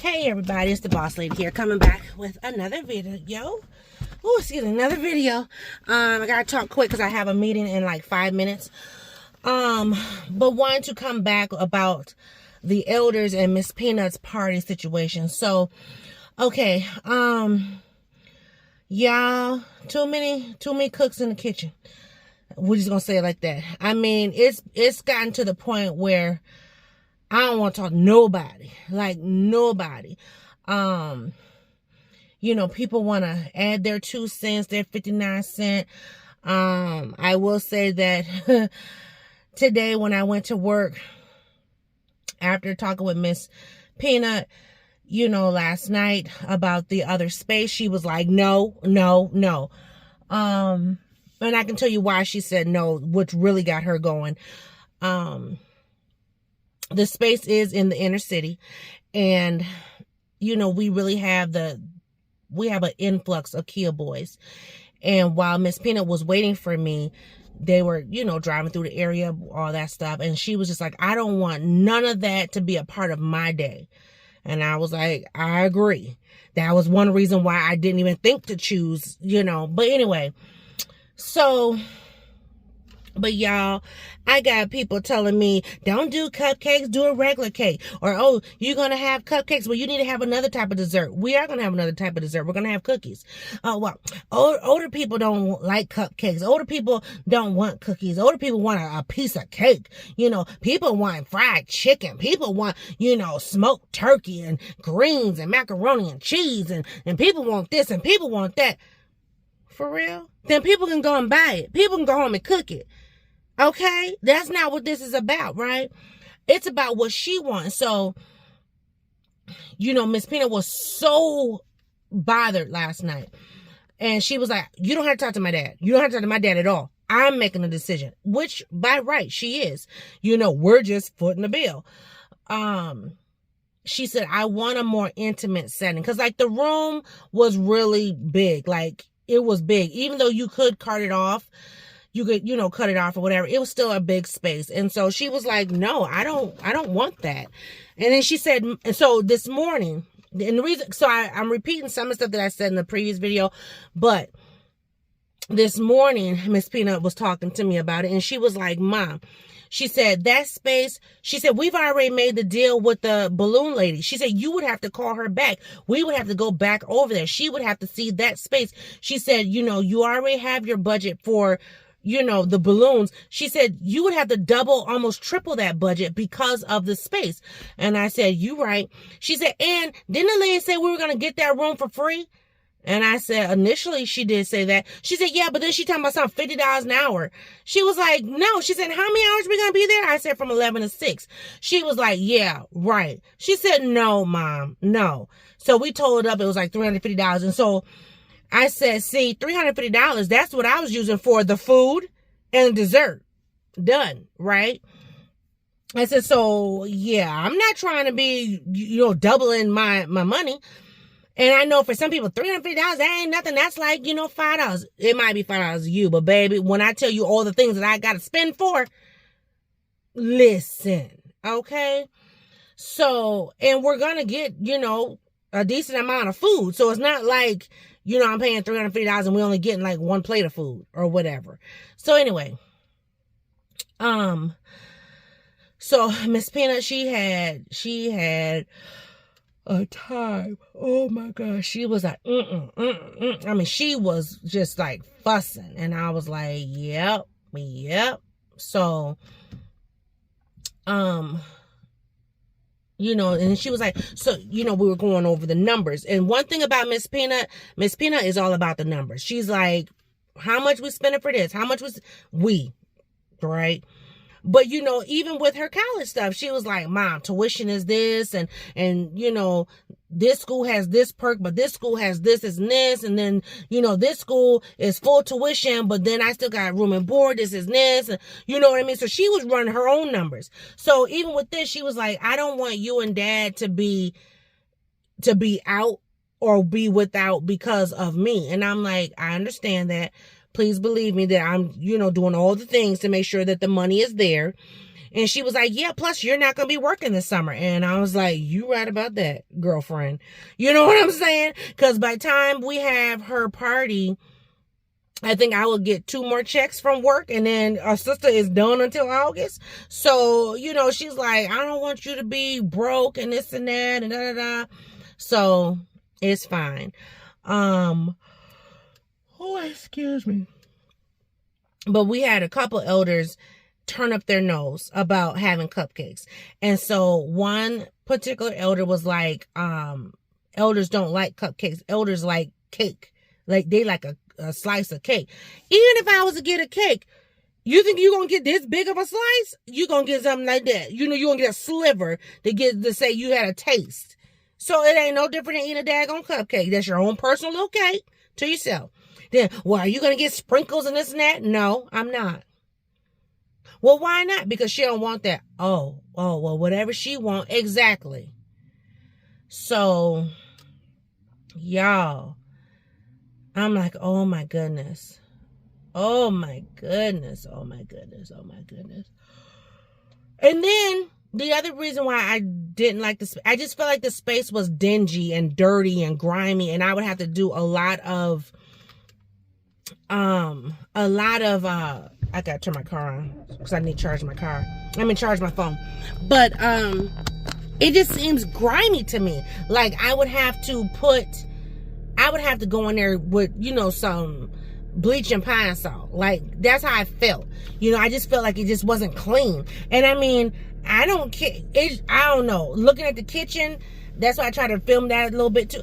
Hey everybody, it's the boss lady here, coming back with another video. Oh, excuse me, another video. I gotta talk quick because I have a meeting in like 5 minutes. But wanted to come back about the elders and Miss Peanut's party situation. So, okay, y'all, too many cooks in the kitchen. We're just gonna say it like that. I mean, it's gotten to the point where I don't want to talk to nobody, like nobody. People want to add their 2 cents, their 59 cents. I will say that today when I went to work, after talking with Miss Peanut, last night about the other space, she was like, no. And I can tell you why she said no, which really got her going. The space is in the inner city, and we really have an influx of Kia boys. And while Miss Peanut was waiting for me, they were driving through the area, all that stuff, and she was just like, I don't want none of that to be a part of my day. And I was like, I agree. That was one reason why I didn't even think to choose, but anyway, but y'all, I got people telling me, don't do cupcakes, do a regular cake. Or, oh, you're going to have cupcakes. Well, you need to have another type of dessert. We are going to have another type of dessert. We're going to have cookies. Oh, well, older people don't like cupcakes. Older people don't want cookies. Older people want a piece of cake. People want fried chicken. People want, smoked turkey and greens and macaroni and cheese. And people want this and people want that. For real? Then people can go and buy it. People can go home and cook it. Okay? That's not what this is about, right? It's about what she wants. So, Miss Peanut was so bothered last night. And she was like, you don't have to talk to my dad. You don't have to talk to my dad at all. I'm making a decision. Which, by right, she is. We're just footing the bill. She said, I want a more intimate setting. Because, the room was really big. It was big. Even though you could cut it off, cut it off or whatever, it was still a big space. And so she was like, no, I don't want that. And then she said, and so this morning, and the reason, so I'm repeating some of the stuff that I said in the previous video, but this morning, Miss Peanut was talking to me about it, and she was like, Mom, she said, that space, she said, we've already made the deal with the balloon lady. She said, you would have to call her back. We would have to go back over there. She would have to see that space. She said, you already have your budget for, the balloons. She said, you would have to double, almost triple that budget because of the space. And I said, you right. She said, and didn't the lady say we were going to get that room for free? And I said, initially she did say that. She said, yeah, but then she talking about something $50 an hour. She was like, no. She said, how many hours are we going to be there? I said, from 11 to 6. She was like, yeah, right. She said, no, Mom, no. So we told it up. It was like $350. And so I said, see, $350, that's what I was using for the food and the dessert. Done, right? I said, so, yeah, I'm not trying to be, doubling my money. And I know for some people, $350, that ain't nothing. That's like, $5. It might be $5 to you, but baby, when I tell you all the things that I got to spend for, listen, okay? So, and we're going to get, a decent amount of food. So it's not like, I'm paying $350 and we only getting like 1 plate of food or whatever. So anyway, so Miss Peanut, she had a time. Oh my gosh. She was like, I mean, she was just like fussing. And I was like, yep. So, and she was like, so, we were going over the numbers. And one thing about Miss Peanut is all about the numbers. She's like, how much we spending for this? How much was we, right? But, even with her college stuff, she was like, Mom, tuition is this, and this school has this perk, but this school has this and this, and then, this school is full tuition, but then I still got room and board, this is this, and you know what I mean? So she was running her own numbers. So even with this, she was like, I don't want you and Dad to be out or be without because of me. And I'm like, I understand that. Please believe me that I'm, doing all the things to make sure that the money is there. And she was like, yeah, plus you're not going to be working this summer. And I was like, you right about that, girlfriend. You know what I'm saying? Because by the time we have her party, I think I will get 2 more checks from work, and then our sister is done until August. So, you know, she's like, I don't want you to be broke and this and that and da da da. So it's fine. Oh, excuse me. But we had a couple elders turn up their nose about having cupcakes. And so one particular elder was like, elders don't like cupcakes. Elders like cake. Like they like a slice of cake. Even if I was to get a cake, you think you're going to get this big of a slice? You're going to get something like that. You know, you're going to get a sliver to say you had a taste. So it ain't no different than eating a daggone cupcake. That's your own personal little cake to yourself. Then, well, are you going to get sprinkles and this and that? No, I'm not. Well, why not? Because she don't want that. Oh, well, whatever she want. Exactly. So, y'all, I'm like, oh my goodness. Oh my goodness. Oh my goodness. Oh my goodness. And then the other reason why I didn't like this, I just felt like the space was dingy and dirty and grimy, and I would have to do a lot of I gotta turn my car on because I need to charge my car. Charge my phone. But it just seems grimy to me. Like I would have to go in there with, you know, some bleach and pine salt. Like that's how I felt. You know, I just felt like it just wasn't clean. And I mean, I don't care. I don't know. Looking at the kitchen, that's why I try to film that a little bit too.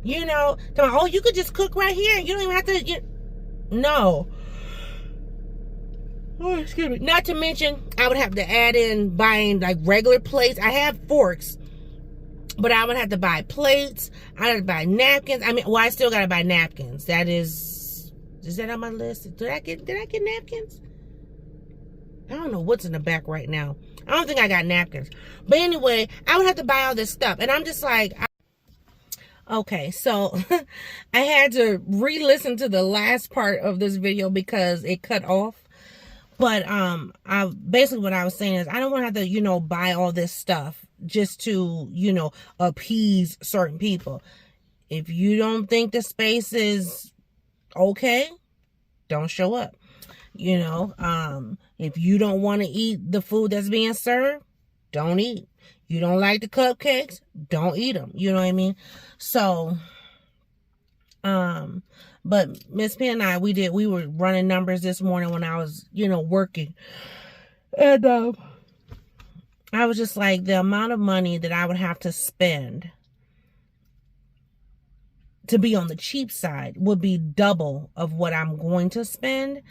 You know, oh, you could just cook right here. You don't even have to. No. Oh, excuse me. Not to mention, I would have to add in buying like regular plates. I have forks, but I would have to buy plates. I have to buy napkins. I still gotta buy napkins. Is that on my list? Did I get napkins? I don't know what's in the back right now. I don't think I got napkins. But anyway, I would have to buy all this stuff. And I'm just like, okay, so I had to re-listen to the last part of this video because it cut off. But basically what I was saying is I don't want to have to, you know, buy all this stuff just to, you know, appease certain people. If you don't think the space is okay, don't show up. You know, if you don't want to eat the food that's being served, don't eat. You don't like the cupcakes, don't eat them. You know what I mean? So, but Miss P and I, we were running numbers this morning when I was, you know, working. And I was just like, the amount of money that I would have to spend to be on the cheap side would be double of what I'm going to spend.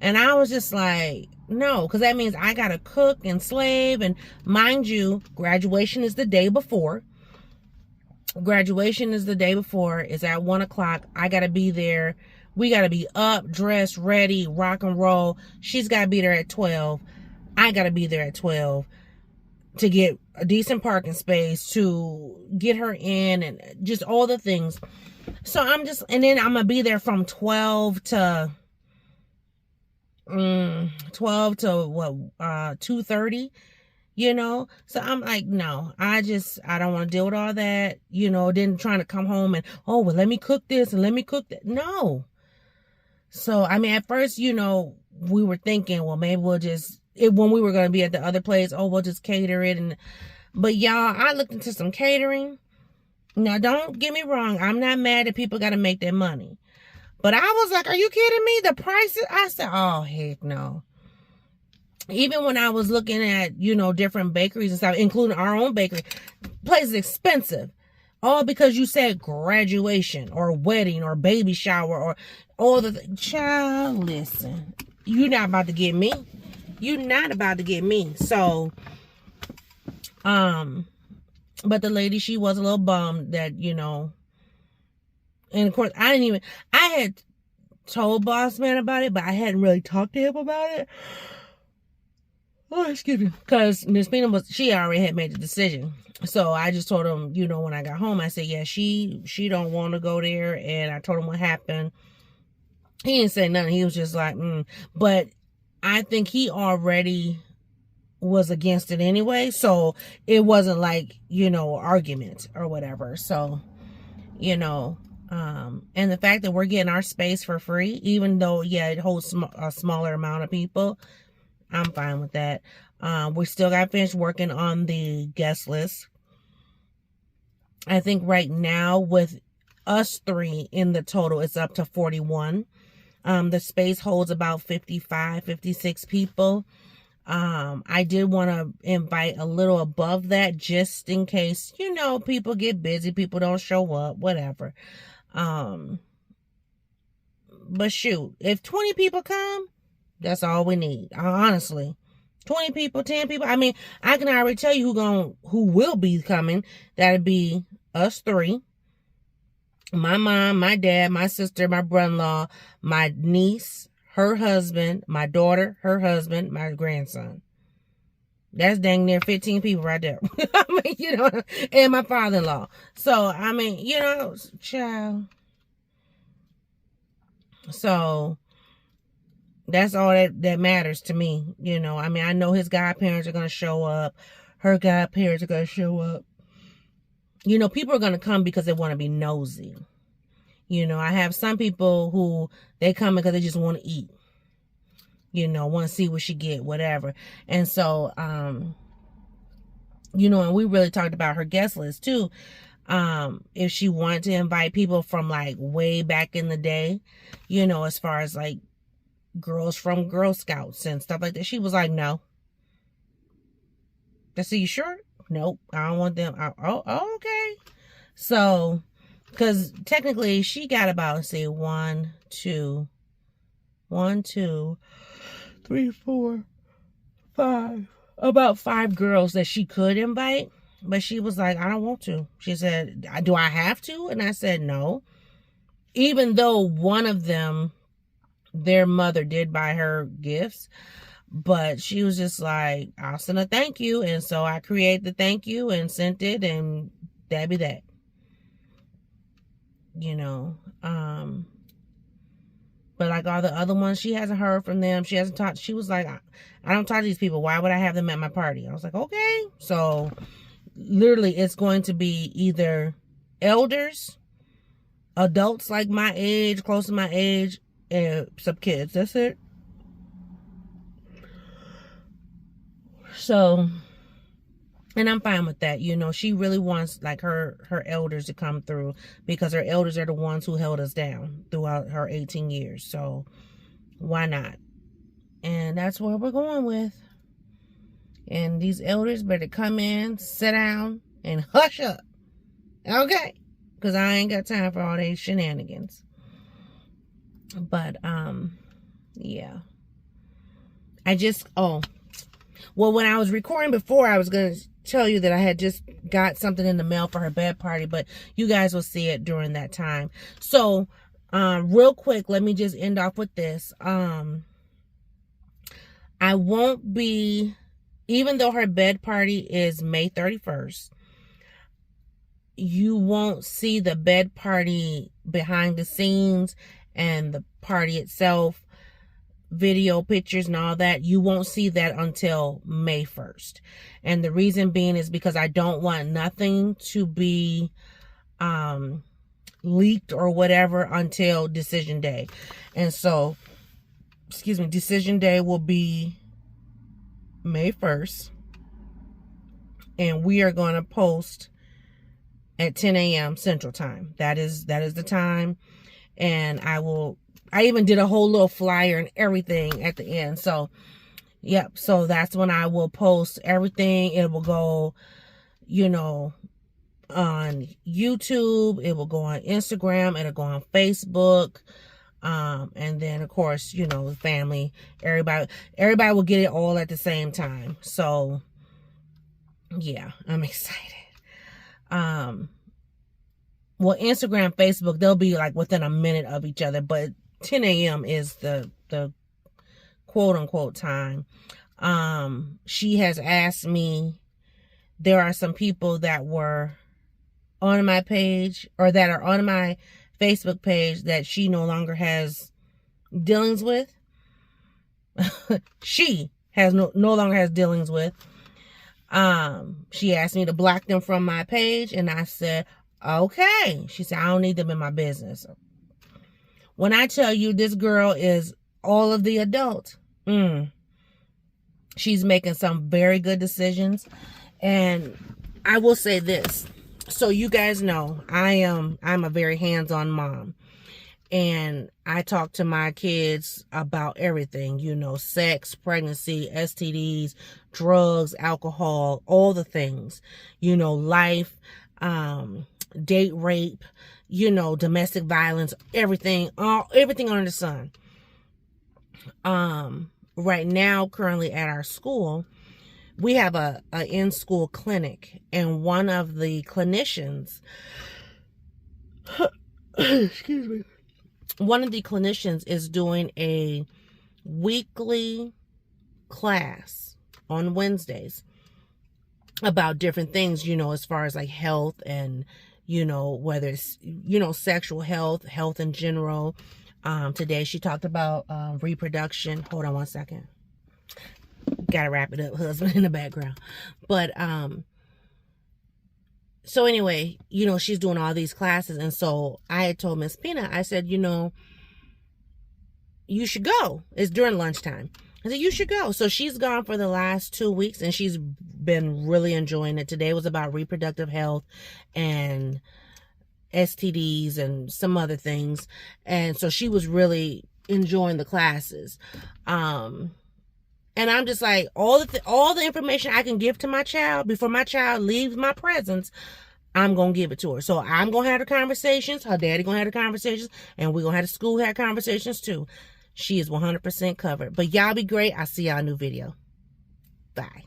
And I was just like, no, because that means I got to cook and slave. And mind you, graduation is the day before. Graduation is the day before. It's at 1 o'clock. I got to be there. We got to be up, dressed, ready, rock and roll. She's got to be there at 12. I got to be there at 12 to get a decent parking space, to get her in, and just all the things. So and then I'm going to be there from 12 to 2:30, you know. So I'm like, no, I don't want to deal with all that, you know. Then trying to come home and, oh, well, let me cook this and let me cook that. No. So at first, you know, we were thinking, well, maybe we'll just when we were going to be at the other place, oh, we'll just cater it. But y'all, I looked into some catering. Now, don't get me wrong, I'm not mad that people got to make their money. But I was like, are you kidding me? The prices? I said, oh, heck no. Even when I was looking at, you know, different bakeries and stuff, including our own bakery, place is expensive. All because you said graduation or wedding or baby shower or all the child, listen, you're not about to get me. You're not about to get me. So, but the lady, she was a little bummed that, you know. And of course, I had told Boss Man about it, but I hadn't really talked to him about it. Oh, excuse me. Because Miss Pina she already had made the decision. So I just told him, you know, when I got home, I said, yeah, she don't want to go there. And I told him what happened. He didn't say nothing. He was just like, But I think he already was against it anyway, so it wasn't like, argument or whatever. So, and the fact that we're getting our space for free, even though, yeah, it holds a smaller amount of people, I'm fine with that. We still got finished working on the guest list. I think right now with us 3 in the total, it's up to 41. The space holds about 55, 56 people. I did want to invite a little above that just in case, people get busy, people don't show up, whatever. But shoot, if 20 people come, that's all we need. Honestly, 20 people, 10 people. I mean, I can already tell you who will be coming. That'd be us 3. My mom, my dad, my sister, my brother-in-law, my niece, her husband, my daughter, her husband, my grandson. That's dang near 15 people right there. I mean, and my father-in-law. So, I mean, child. So, that's all that matters to me. I mean, I know his godparents are going to show up. Her godparents are going to show up. People are going to come because they want to be nosy. I have some people who they come because they just want to eat. Want to see what she get, whatever. And so, and we really talked about her guest list too. If she wanted to invite people from like way back in the day, as far as like girls from Girl Scouts and stuff like that. She was like, no. I said, you sure? Nope, I don't want them. Okay. So, because technically she got about, let's see, 1, 2, 3, 4, 5, about 5 girls that she could invite. But she was like, I don't want to. She said, do I have to? And I said, no. Even though one of them, their mother did buy her gifts. But she was just like, I'll send a thank you. And so I created the thank you and sent it, and that'd be that. But like all the other ones, she hasn't heard from them. She hasn't talked. She was like, I don't talk to these people. Why would I have them at my party? I was like, okay. So literally it's going to be either elders, adults like my age, close to my age, and some kids. That's it. So, and I'm fine with that. She really wants like her elders to come through, because her elders are the ones who held us down throughout her 18 years. So why not? And that's what we're going with. And these elders better come in, sit down, and hush up. Okay? Because I ain't got time for all these shenanigans. But, yeah. Well, when I was recording before, I was going to tell you that I had just got something in the mail for her bed party, but you guys will see it during that time. So, real quick, let me just end off with this. I won't be, even though her bed party is May 31st, you won't see the bed party behind the scenes and the party itself, video, pictures, and all that. You won't see that until May 1st. And the reason being is because I don't want nothing to be leaked or whatever until decision day. And so, decision day will be May 1st. And we are going to post at 10 a.m. Central Time. That is the time. And I even did a whole little flyer and everything at the end. So, yep. So that's when I will post everything. It will go, on YouTube. It will go on Instagram. It'll go on Facebook. And then of course, the family, everybody will get it all at the same time. So yeah, I'm excited. Well, Instagram, Facebook, they'll be like within a minute of each other, but 10 a.m. is the quote unquote time. She has asked me, there are some people that were on my page or that are on my Facebook page that she no longer has dealings with. she has no longer has dealings with. She asked me to block them from my page, and I said, okay. She said, I don't need them in my business. When I tell you this girl is all of the adult, she's making some very good decisions. And I will say this, so you guys know, I'm a very hands-on mom. And I talk to my kids about everything, you know, sex, pregnancy, STDs, drugs, alcohol, all the things, you know, life, date rape, you know, domestic violence, everything under the sun. Right now, currently at our school, we have a in-school clinic, and one of the clinicians, excuse me, one of the clinicians is doing a weekly class on Wednesdays about different things, you know, as far as like health and, you know, whether it's, you know, sexual health in general. Today she talked about reproduction. Hold on one second. Gotta wrap it up, husband in the background. But so anyway, you know, she's doing all these classes. And so I had told Miss Pina, I said, you know, you should go. It's during lunchtime. I said, you should go. So she's gone for the last 2 weeks, and she's been really enjoying it. Today was about reproductive health and STDs and some other things. And so she was really enjoying the classes. And I'm just like, all the information I can give to my child before my child leaves my presence, I'm going to give it to her. So I'm going to have the conversations. Her daddy going to have the conversations. And we're going to have the school have conversations too. She is 100% covered. But y'all be great. I'll see y'all in a new video. Bye.